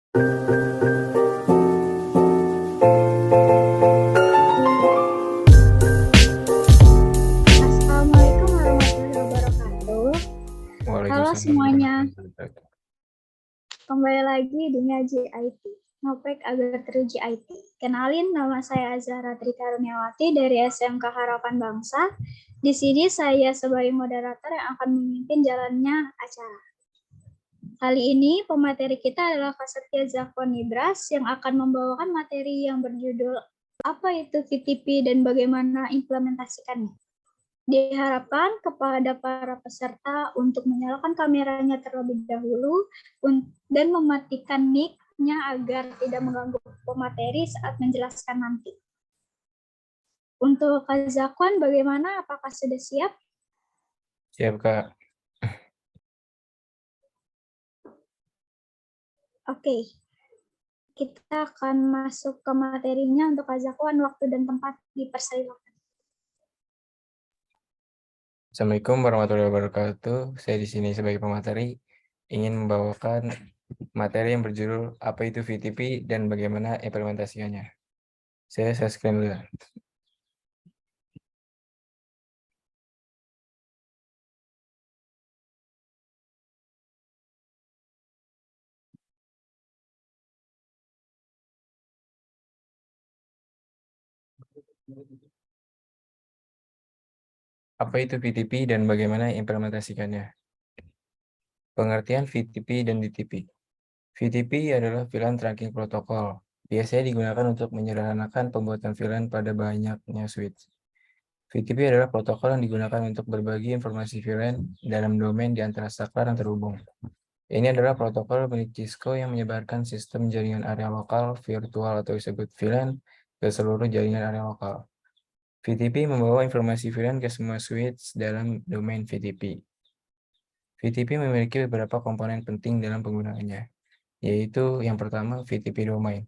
Assalamualaikum warahmatullahi wabarakatuh. Halo Waalaikumsalam semuanya, warahmatullahi wabarakatuh. kembali lagi di Ngaji IT, Ngopek agar teruji IT. Kenalin, nama saya Azhara Trikaruniawati dari SMK Harapan Bangsa. Di sini saya sebagai moderator yang akan memimpin jalannya acara. Kali ini pemateri kita adalah Kak Setia Zakwan Nibras yang akan membawakan materi yang berjudul apa itu VTP dan bagaimana implementasikannya. Diharapkan kepada para peserta untuk menyalakan kameranya terlebih dahulu dan mematikan mic-nya agar tidak mengganggu pemateri saat menjelaskan nanti. Untuk Kak Zakwan, bagaimana? Apakah sudah siap? Siap, Kak. Oke, kita akan masuk ke materinya. Untuk Kak Zakwan, waktu dan tempat dipersilakan. Assalamualaikum warahmatullahi wabarakatuh. Saya di sini sebagai pemateri ingin membawakan materi yang berjudul apa itu VTP dan bagaimana implementasinya. Saya share screen dulu. Apa itu VTP dan bagaimana implementasikannya? Pengertian VTP dan DTP. VTP adalah VLAN tracking protokol. Biasanya digunakan untuk menyederhanakan pembuatan VLAN pada banyaknya switch. VTP adalah protokol yang digunakan untuk berbagi informasi VLAN dalam domain di antara saklar yang terhubung. Ini adalah protokol milik Cisco yang menyebarkan sistem jaringan area lokal virtual atau disebut VLAN ke seluruh jaringan area lokal. VTP membawa informasi VLAN ke semua switch dalam domain VTP. VTP memiliki beberapa komponen penting dalam penggunaannya, yaitu yang pertama VTP domain.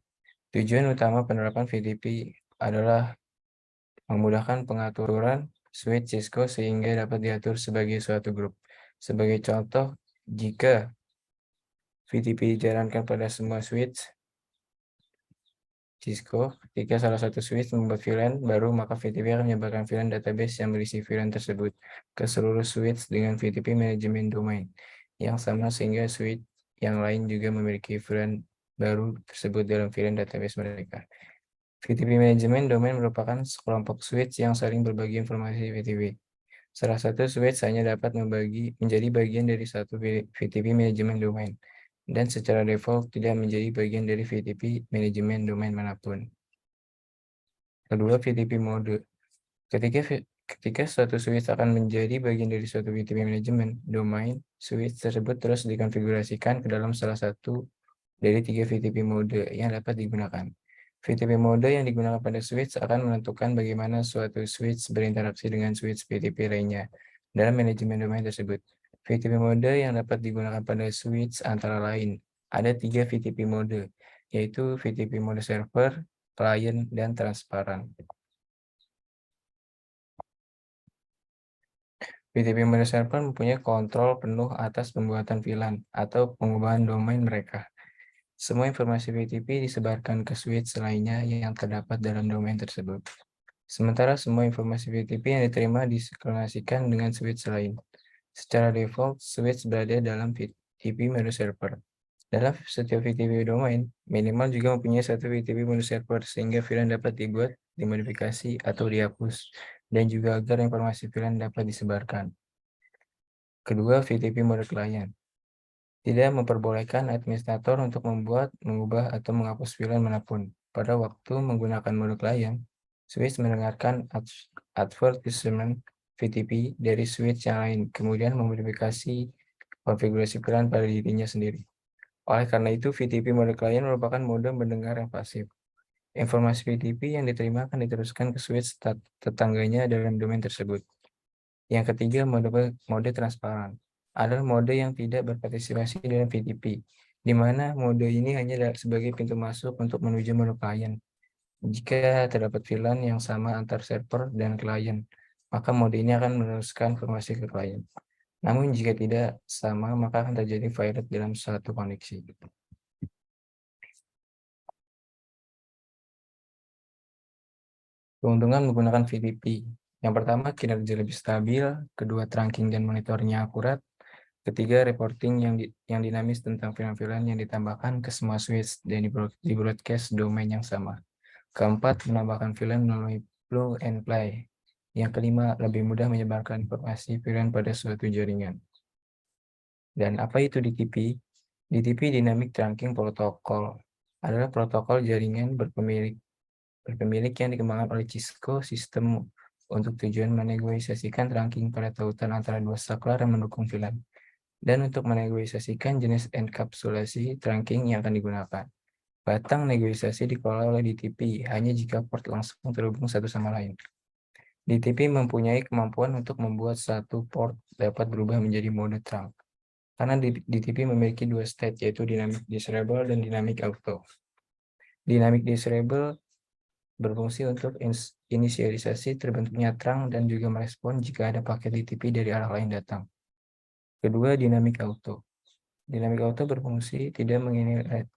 Tujuan utama penerapan VTP adalah memudahkan pengaturan switch Cisco sehingga dapat diatur sebagai suatu grup. Sebagai contoh, jika VTP dijalankan pada semua switch Cisco, ketika salah satu switch membuat VLAN baru, maka VTP akan menyebarkan VLAN database yang berisi VLAN tersebut ke seluruh switch dengan VTP manajemen domain yang sama sehingga switch yang lain juga memiliki VLAN baru tersebut dalam VLAN database mereka. VTP manajemen domain merupakan sekelompok switch yang saling berbagi informasi VTP. Salah satu switch hanya dapat menjadi bagian dari satu VTP manajemen domain, dan secara default tidak menjadi bagian dari VTP manajemen domain manapun. Kedua, VTP mode. Ketika suatu switch akan menjadi bagian dari suatu VTP manajemen domain, switch tersebut terus dikonfigurasikan ke dalam salah satu dari 3 VTP mode yang dapat digunakan. VTP mode yang digunakan pada switch akan menentukan bagaimana suatu switch berinteraksi dengan switch VTP lainnya dalam manajemen domain tersebut. VTP mode yang dapat digunakan pada switch antara lain ada 3 VTP mode, yaitu VTP mode server, klien, dan transparan. VTP mode server mempunyai kontrol penuh atas pembuatan VLAN atau pengubahan domain mereka. Semua informasi VTP disebarkan ke switch lainnya yang terdapat dalam domain tersebut. Sementara semua informasi VTP yang diterima disinkronasikan dengan switch lain. Secara default, switch berada dalam VTP mode server. Dalam setiap VTP domain, minimal juga mempunyai satu VTP mode server sehingga VLAN dapat dibuat, dimodifikasi, atau dihapus, dan juga agar informasi VLAN dapat disebarkan. Kedua, VTP mode klien. Tidak memperbolehkan administrator untuk membuat, mengubah, atau menghapus VLAN manapun. Pada waktu menggunakan mode klien, switch mendengarkan advertisement VTP dari switch yang lain, kemudian memodifikasi konfigurasi VLAN pada dirinya sendiri. Oleh karena itu, VTP mode klien merupakan mode mendengar yang pasif. Informasi VTP yang diterima akan diteruskan ke switch tetangganya dalam domain tersebut. Yang ketiga, mode transparan adalah mode yang tidak berpartisipasi dalam VTP, di mana mode ini hanya sebagai pintu masuk untuk menuju mode klien. Jika terdapat VLAN yang sama antar server dan klien, maka mode ini akan meneruskan informasi ke klien. Namun jika tidak sama, maka akan terjadi virus dalam satu koneksi. Keuntungan menggunakan VTP. Yang pertama, kinerja lebih stabil. Kedua, tracking dan monitornya akurat. Ketiga, reporting yang dinamis tentang film-film yang ditambahkan ke semua switch dan di broadcast domain yang sama. Keempat, menambahkan film melalui plug and play. Yang kelima, lebih mudah menyebarkan informasi film pada suatu jaringan. Dan apa itu DTP? DTP Dynamic Trunking Protocol adalah protokol jaringan berpemilik yang dikembangkan oleh Cisco System untuk tujuan menegosiasikan trunking pada tautan antara dua saklar yang mendukung VLAN dan untuk menegosiasikan jenis enkapsulasi trunking yang akan digunakan. Batang negosiasi dikelola oleh DTP hanya jika port langsung terhubung satu sama lain. DTP mempunyai kemampuan untuk membuat satu port dapat berubah menjadi mode trunk. Karena DTP memiliki dua state, yaitu dynamic disable dan dynamic auto. Dynamic disable berfungsi untuk inisialisasi terbentuknya trunk dan juga merespon jika ada paket DTP dari arah lain datang. Kedua, dynamic auto. Dynamic auto berfungsi tidak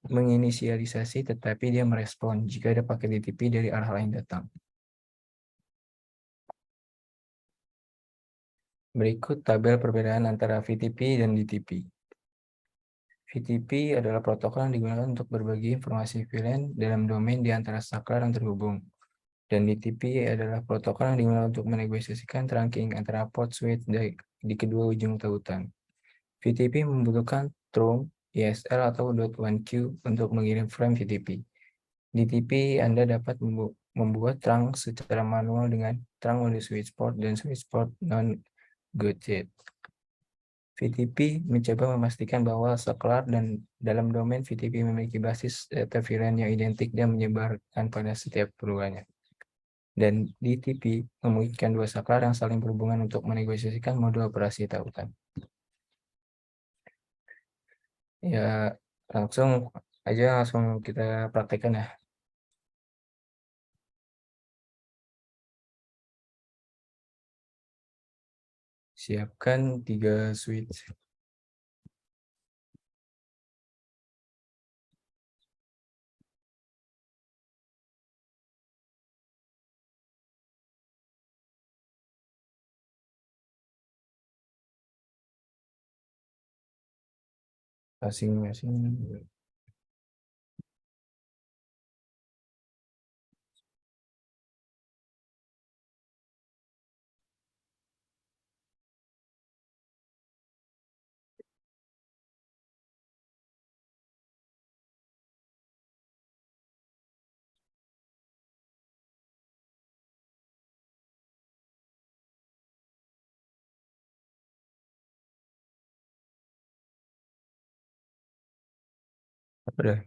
menginisialisasi, tetapi dia merespon jika ada paket DTP dari arah lain datang. Berikut tabel perbedaan antara VTP dan DTP. VTP adalah protokol yang digunakan untuk berbagi informasi VLAN dalam domain di antara saklar yang terhubung. Dan DTP adalah protokol yang digunakan untuk menegosiasikan trunking antara port switch di kedua ujung tautan. VTP membutuhkan trunk, ESL atau .1Q untuk mengirim frame VTP. DTP Anda dapat membuat trunk secara manual dengan trunk on the switch port dan switch port non-gated. VTP mencoba memastikan bahwa saklar dan dalam domain VTP memiliki basis data VLAN yang identik dan menyebarkan pada setiap keduanya. Dan DTP memungkinkan dua saklar yang saling berhubungan untuk menegosiasikan mode operasi tautan. Ya, langsung kita praktekkan ya. Siapkan 3 switch. Masing-masing. Apa dah?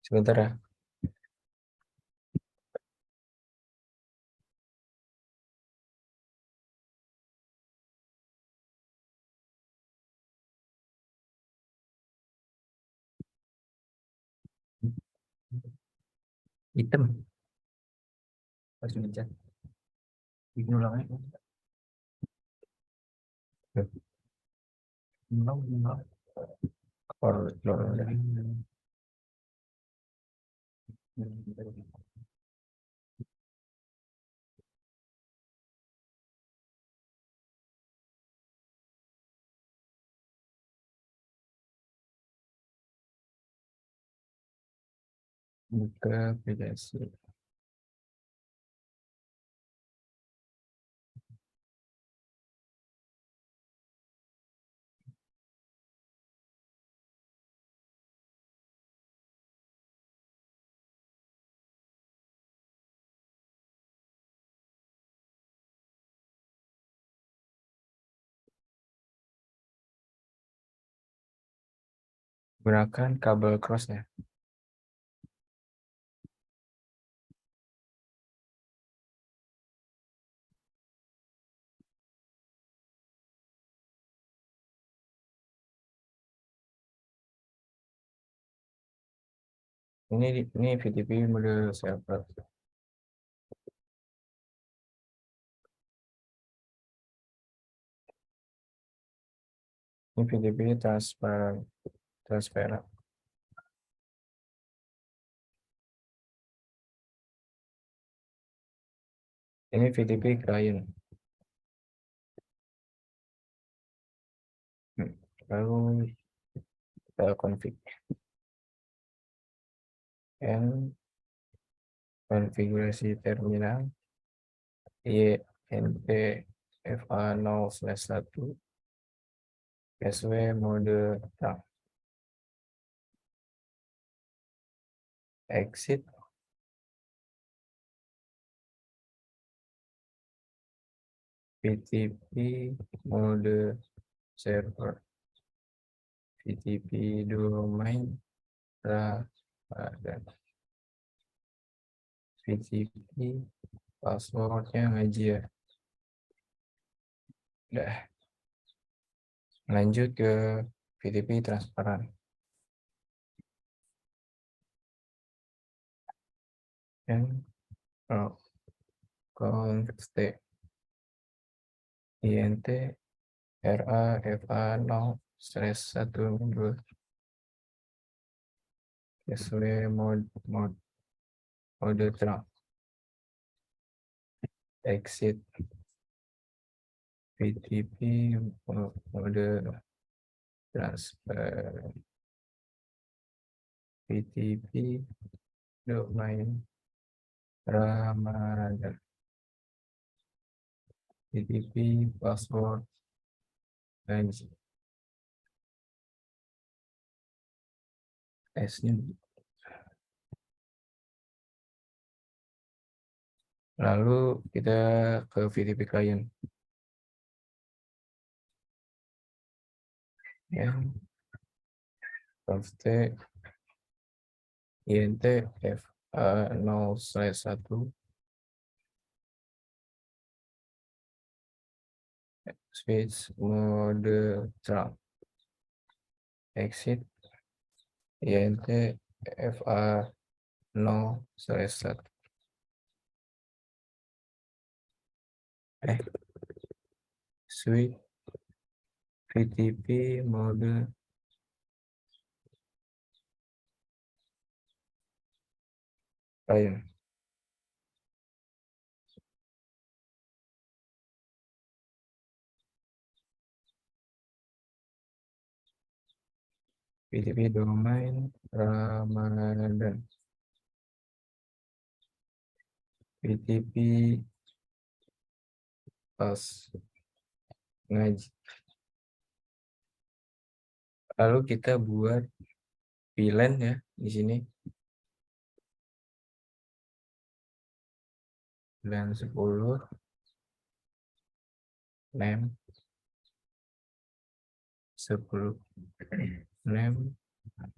Sebentar ya. Hitam. Harus dicat. Bikin ulang aja. Ulang. Buka aplikasi. Gunakan kabel cross ya. Ini VTP mode server. Ini VTP transparan. Ini VTP klien. Lalu kita config and konfigurasi terminal INT FA0/1 SW mode trunk. Exit VTP mode server. VTP domain dan VTP passwordnya ngaji ya. Udah. Lanjut ke VTP transparan. Dan const int ra fa0/1 sw mode trunk. Exit VTP mode transfer. VTP domain Ramadan. VTP password dan S-nya. Lalu kita ke VTP client. Ya. Const int fa0/1 switch mode trunk. Exit int fa0/1 switch VTP mode client. VTP domain Ramadan. VTP pas ngaji. Lalu kita buat VLAN ya di sini. VLAN 10 name 10 name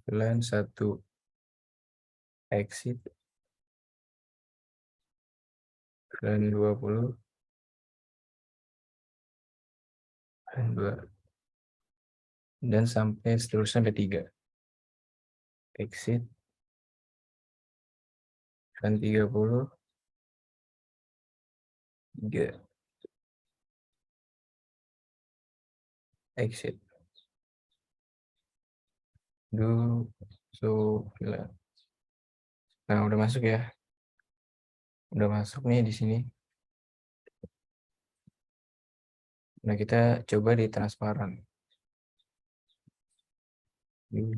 VLAN 1 exit VLAN 20 VLAN 2 dan sampai seterusnya ada 3 exit VLAN 30 3 exit do so VLAN. Nah, udah masuk ya. Udah masuk nih di sini. Nah, kita coba di transparan.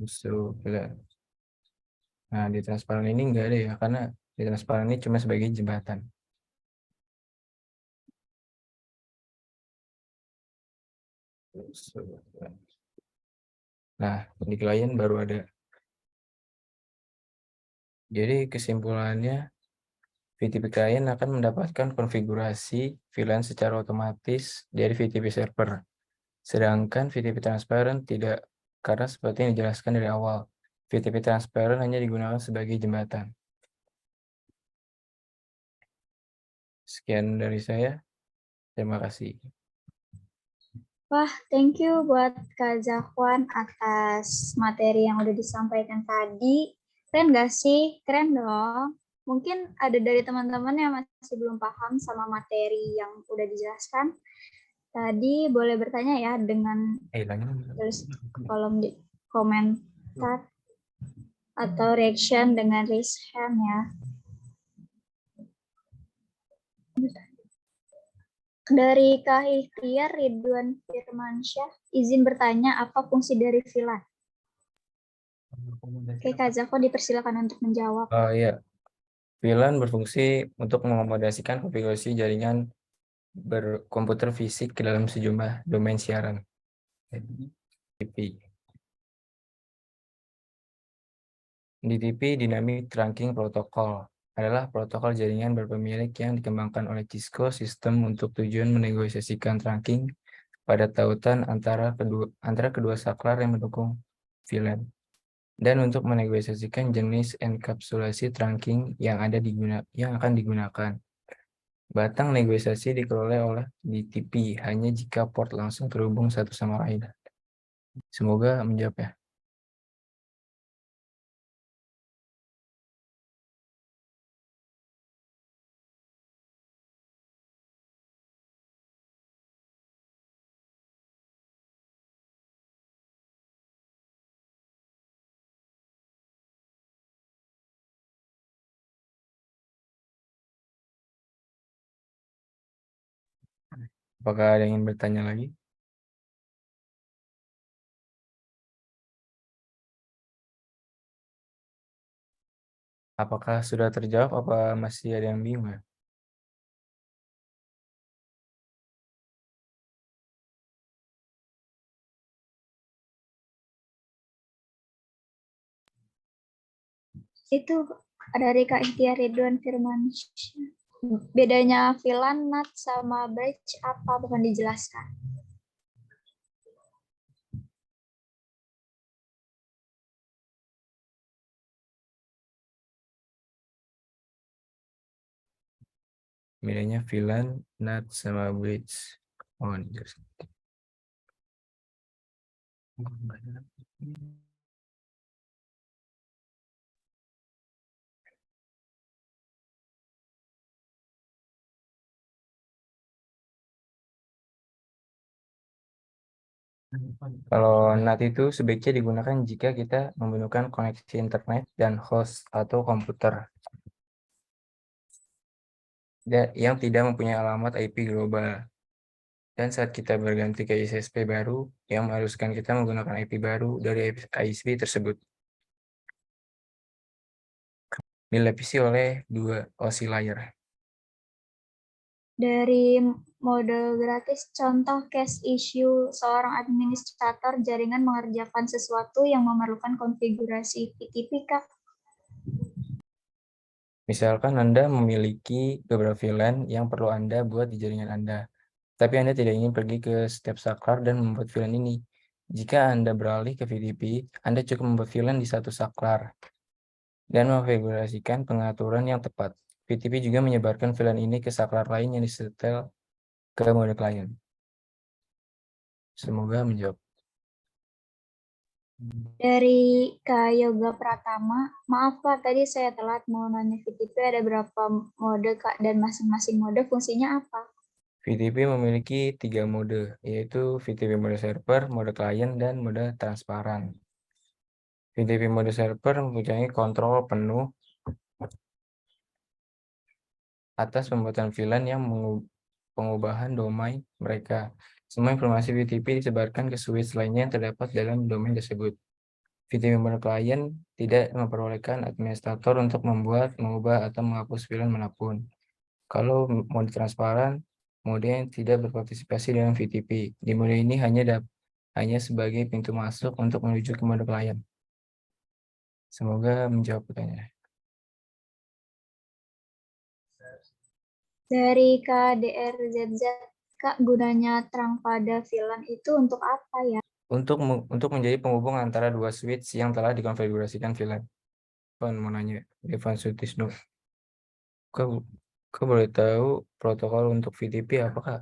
So VLAN. Nah, di transparan ini enggak ada ya, karena di transparan ini cuma sebagai jembatan. Nah, di klien baru ada. Jadi kesimpulannya, VTP klien akan mendapatkan konfigurasi VLAN secara otomatis dari VTP server. Sedangkan VTP transparent tidak, karena seperti yang dijelaskan dari awal, VTP transparent hanya digunakan sebagai jembatan. Sekian dari saya. Terima kasih. Wah, thank you buat Kak Zahwan atas materi yang udah disampaikan tadi. Keren gak sih? Keren dong. Mungkin ada dari teman-teman yang masih belum paham sama materi yang udah dijelaskan. tadi boleh bertanya ya dengan tulis kolom di komentar atau reaction dengan raise hand ya. Dari Kak Ikhtiar Ridwan Firmansyah, izin bertanya apa fungsi dari VLAN? Oke, Kak Zako dipersilakan untuk menjawab. Oh iya, VLAN berfungsi untuk mengakomodasikan konfigurasi jaringan berkomputer fisik ke dalam sejumlah domain siaran. DTP. DTP Dynamic Trunking Protocol adalah protokol jaringan berpemilik yang dikembangkan oleh Cisco System untuk tujuan menegosiasikan trunking pada tautan antara kedua saklar yang mendukung VLAN dan untuk menegosiasikan jenis enkapsulasi trunking yang akan digunakan. Batang negosiasi dikelola oleh DTP hanya jika port langsung terhubung satu sama lain. Semoga menjawab ya. Apakah ada yang ingin bertanya lagi? Apakah sudah terjawab? Apa masih ada yang bingung ya? Itu dari Kak Ikhtiar Ridwan Firmansyah. Bedanya VLAN, NAT, sama bridge apa? Bukan dijelaskan. Bedanya VLAN, NAT, sama bridge. Oh, ini jelas. Kalau NAT itu sebaiknya digunakan jika kita menggunakan koneksi internet dan host atau komputer yang tidak mempunyai alamat IP global. Dan saat kita berganti ke ISP baru, yang mengharuskan kita menggunakan IP baru dari ISP tersebut. Dilapisi oleh dua oscillator. Dari model gratis, contoh case issue seorang administrator jaringan mengerjakan sesuatu yang memerlukan konfigurasi VTP, Kak. Misalkan Anda memiliki beberapa VLAN yang perlu Anda buat di jaringan Anda, tapi Anda tidak ingin pergi ke setiap saklar dan membuat VLAN ini. Jika Anda beralih ke VTP, Anda cukup membuat VLAN di satu saklar dan mengonfigurasikan pengaturan yang tepat. VTP juga menyebarkan VLAN ini ke saklar lain yang disetel ke mode klien. Semoga menjawab. Dari Kak Yoga Pratama, maaf Kak, tadi saya telat mau nanya VTP ada berapa mode Kak, dan masing-masing mode fungsinya apa? VTP memiliki 3 mode, yaitu VTP mode server, mode klien, dan mode transparan. VTP mode server mempunyai kontrol penuh atas pembuatan VLAN yang pengubahan domain mereka. Semua informasi VTP disebarkan ke switch lainnya yang terdapat dalam domain tersebut. VTP mode klien tidak memperbolehkan administrator untuk membuat, mengubah, atau menghapus VLAN manapun. Kalau mode transparan, mode yang tidak berpartisipasi dalam VTP. Di mode ini hanya sebagai pintu masuk untuk menuju ke mode klien. Semoga menjawab pertanyaan. Dari KDRZZ, Kak, gunanya terang pada VLAN itu untuk apa ya? Untuk menjadi penghubung antara dua switch yang telah dikonfigurasikan VLAN. Mau nanya, Devan Sutisno. Kau boleh tahu protokol untuk VTP apa, Kak?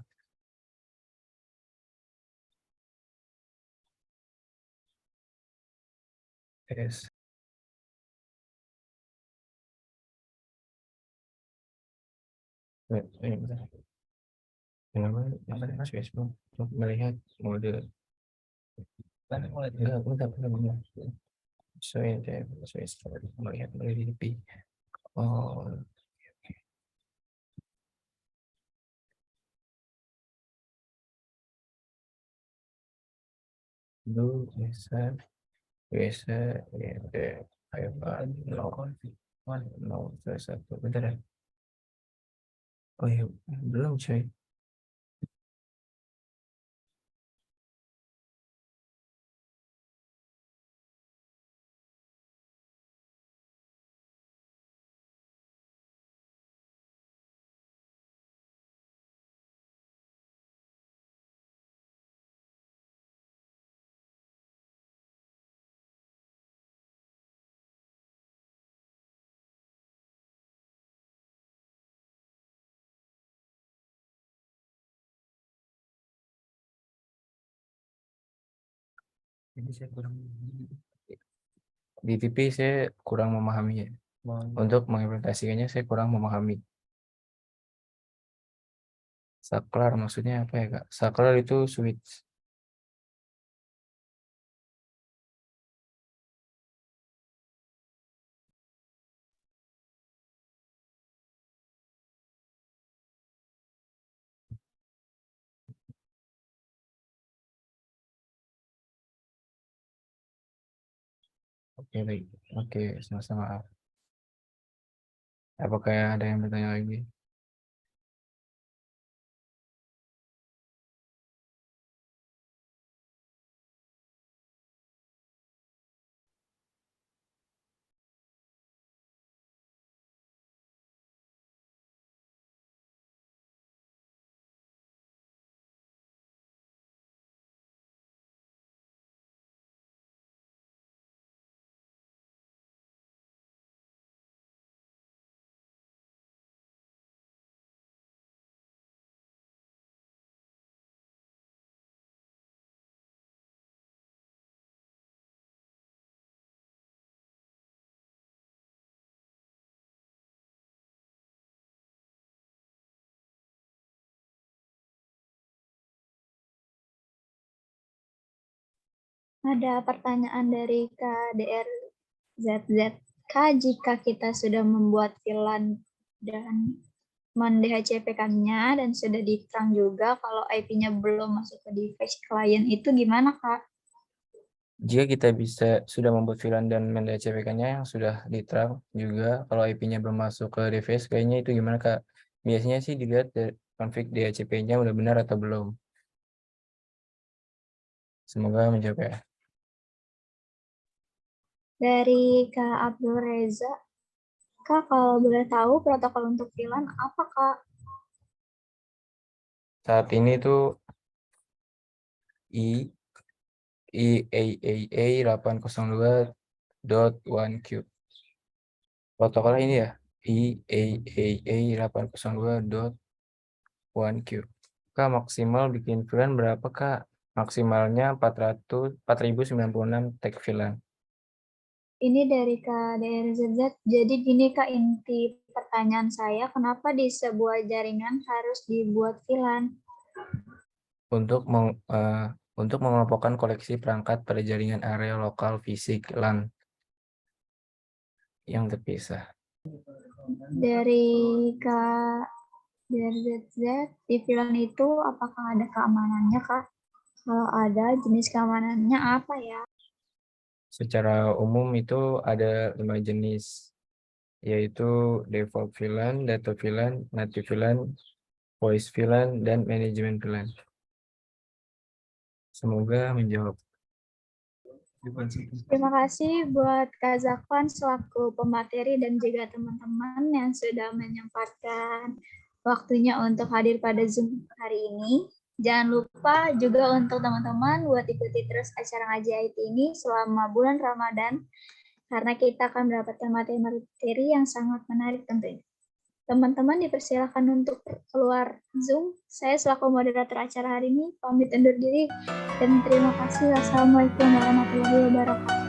Yes. Bentar. Kenapa Facebook untuk melihat mode melihat TV. Oh, dulu biasa ya kayak satu bentar ya. Oh ya, belum coy. Ini saya kurang di TV saya kurang memahami ya. Untuk mengimplementasikannya saya kurang memahami. Saklar maksudnya apa ya Kak? Saklar itu switch. Oke baik. Oke, sama-sama. Apakah ada yang bertanya lagi? Ada pertanyaan dari KDRZZ. Kak, jika kita sudah membuat VLAN dan men-DHCP-kannya dan sudah diterang juga, kalau IP-nya belum masuk ke device klien itu gimana, Kak? Jika kita sudah membuat VLAN dan men-DHCP-kannya yang sudah diterang juga, kalau IP-nya belum masuk ke device, kayaknya itu gimana Kak? Biasanya sih dilihat dari konfig DHCP-nya udah benar atau belum. Semoga menjawab ya. Dari Kak Abdul Reza, Kak, kalau boleh tahu protokol untuk VLAN apa, Kak? Saat ini tuh IAAA 802.1Q. Protokolnya ini ya, IAAA 802.1Q. Kak, maksimal bikin VLAN berapa Kak? Maksimalnya 4096 tag VLAN. Ini dari KDRZZ. Jadi gini, Kak, inti pertanyaan saya, kenapa di sebuah jaringan harus dibuat VLAN? Untuk mengelompokkan koleksi perangkat pada jaringan area lokal fisik LAN yang terpisah. Dari KDRZZ, di VLAN itu apakah ada keamanannya, Kak? Kalau ada, jenis keamanannya apa ya? Secara umum itu ada 5 jenis, yaitu default VLAN, data VLAN, native VLAN, voice VLAN, dan manajemen VLAN. Semoga menjawab. Terima kasih buat Kak Zakwan selaku pemateri dan juga teman-teman yang sudah menyempatkan waktunya untuk hadir pada Zoom hari ini. Jangan lupa juga untuk teman-teman buat ikuti terus acara ngaji IT ini selama bulan Ramadan, karena kita akan mendapatkan materi-materi yang sangat menarik tentunya. Teman-teman dipersilakan untuk keluar Zoom. Saya selaku moderator acara hari ini pamit undur diri dan terima kasih. Wassalamualaikum warahmatullahi wabarakatuh.